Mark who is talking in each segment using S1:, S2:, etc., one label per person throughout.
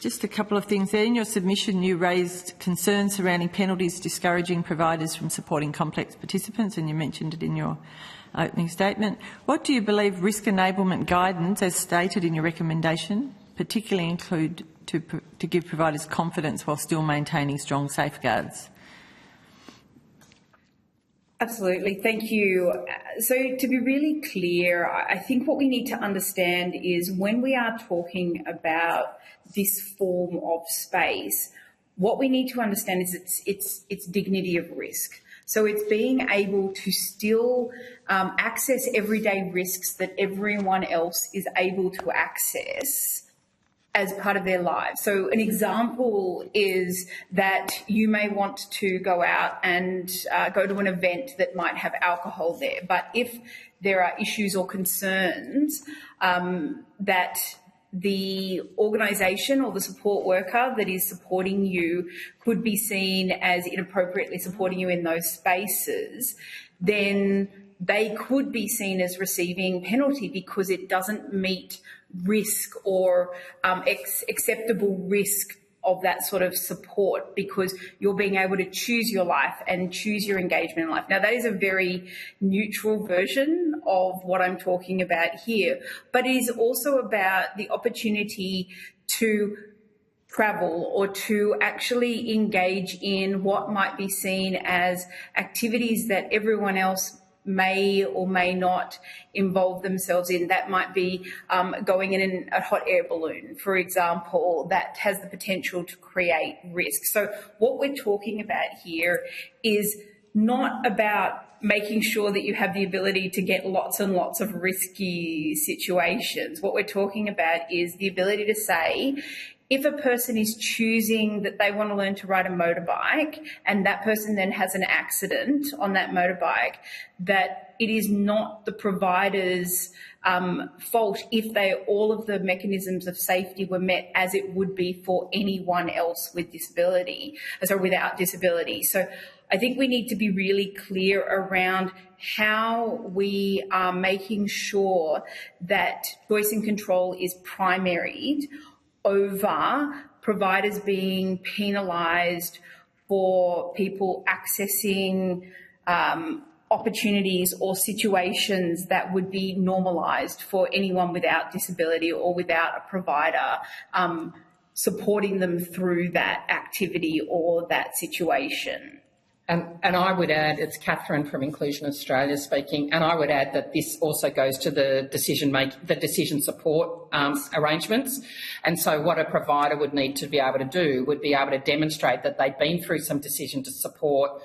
S1: Just a couple of things there. In your submission, you raised concerns surrounding penalties discouraging providers from supporting complex participants, and you mentioned it in your opening statement. What do you believe risk enablement guidance, as stated in your recommendation, particularly include to give providers confidence while still maintaining strong safeguards?
S2: Absolutely. Thank you. So to be really clear, I think what we need to understand is when we are talking about this form of space, what we need to understand is its dignity of risk. So it's being able to still access everyday risks that everyone else is able to access as part of their lives. So an example is that you may want to go out and go to an event that might have alcohol there. But if there are issues or concerns that the organisation or the support worker that is supporting you could be seen as inappropriately supporting you in those spaces, then they could be seen as receiving penalty because it doesn't meet risk or acceptable risk of that sort of support, because you're being able to choose your life and choose your engagement in life. Now, that is a very neutral version of what I'm talking about here, but it is also about the opportunity to travel or to actually engage in what might be seen as activities that everyone else may or may not involve themselves in. That might be going in a hot air balloon, for example, that has the potential to create risk. So what we're talking about here is not about making sure that you have the ability to get lots and lots of risky situations. What we're talking about is the ability to say, if a person is choosing that they want to learn to ride a motorbike and that person then has an accident on that motorbike, that it is not the provider's fault if all of the mechanisms of safety were met as it would be for anyone else with disability, so without disability. So I think we need to be really clear around how we are making sure that choice and control is primaried over providers being penalised for people accessing opportunities or situations that would be normalised for anyone without disability or without a provider supporting them through that activity or that situation.
S3: And I would add, it's Catherine from Inclusion Australia speaking, and I would add that this also goes to the decision support arrangements. And so what a provider would need to be able to do would be able to demonstrate that they've been through some decision to support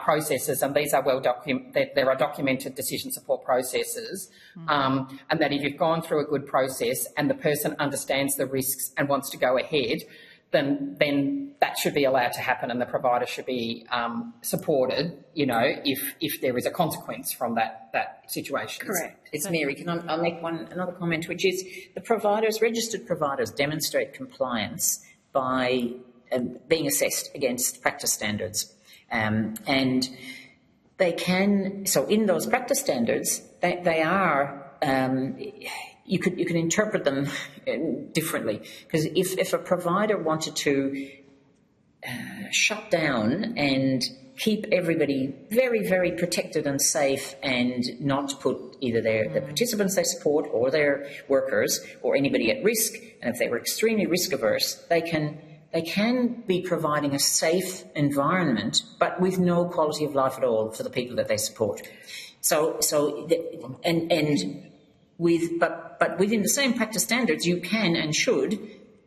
S3: processes, and these are there are documented decision support processes, and that if you've gone through a good process and the person understands the risks and wants to go ahead, then that should be allowed to happen, and the provider should be supported, if there is a consequence from that situation.
S2: Correct.
S4: It's Mary. I'll make another comment, which is registered providers demonstrate compliance by being assessed against practice standards. And they can, so in those practice standards, they are, you can interpret them differently, because if a provider wanted to shut down and keep everybody very, very protected and safe and not put either the participants they support or their workers or anybody at risk, and if they were extremely risk averse, they can be providing a safe environment, but with no quality of life at all for the people that they support. But within the same practice standards, you can and should,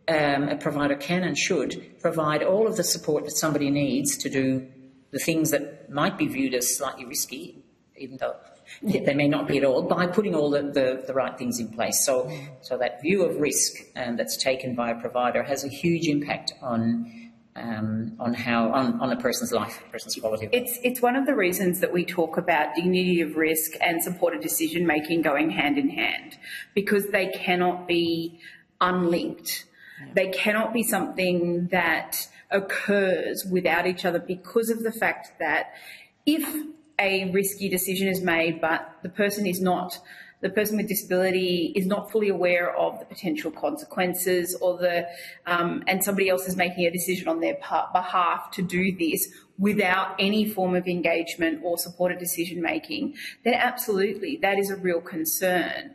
S4: a provider can and should provide all of the support that somebody needs to do the things that might be viewed as slightly risky, even though they may not be at all, by putting all the right things in place. So that view of risk that's taken by a provider has a huge impact on a person's life, a person's quality of life.
S2: It's one of the reasons that we talk about dignity of risk and supported decision making going hand in hand, because they cannot be unlinked. They cannot be something that occurs without each other, because of the fact that if a risky decision is made but the person is not the person with disability is not fully aware of the potential consequences, or and somebody else is making a decision on their behalf to do this without any form of engagement or supported decision making, then absolutely that is a real concern.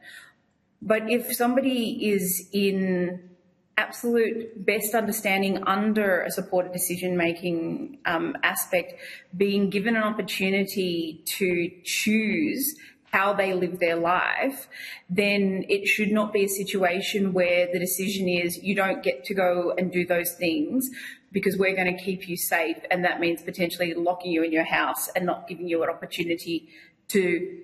S2: But if somebody is in absolute best understanding under a supported decision-making aspect, being given an opportunity to choose how they live their life, then it should not be a situation where the decision is you don't get to go and do those things because we're going to keep you safe, and that means potentially locking you in your house and not giving you an opportunity to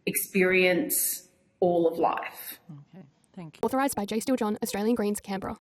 S2: experience all of life.
S1: Okay, thank you.
S5: Authorised by J. Steele-John, Australian Greens, Canberra.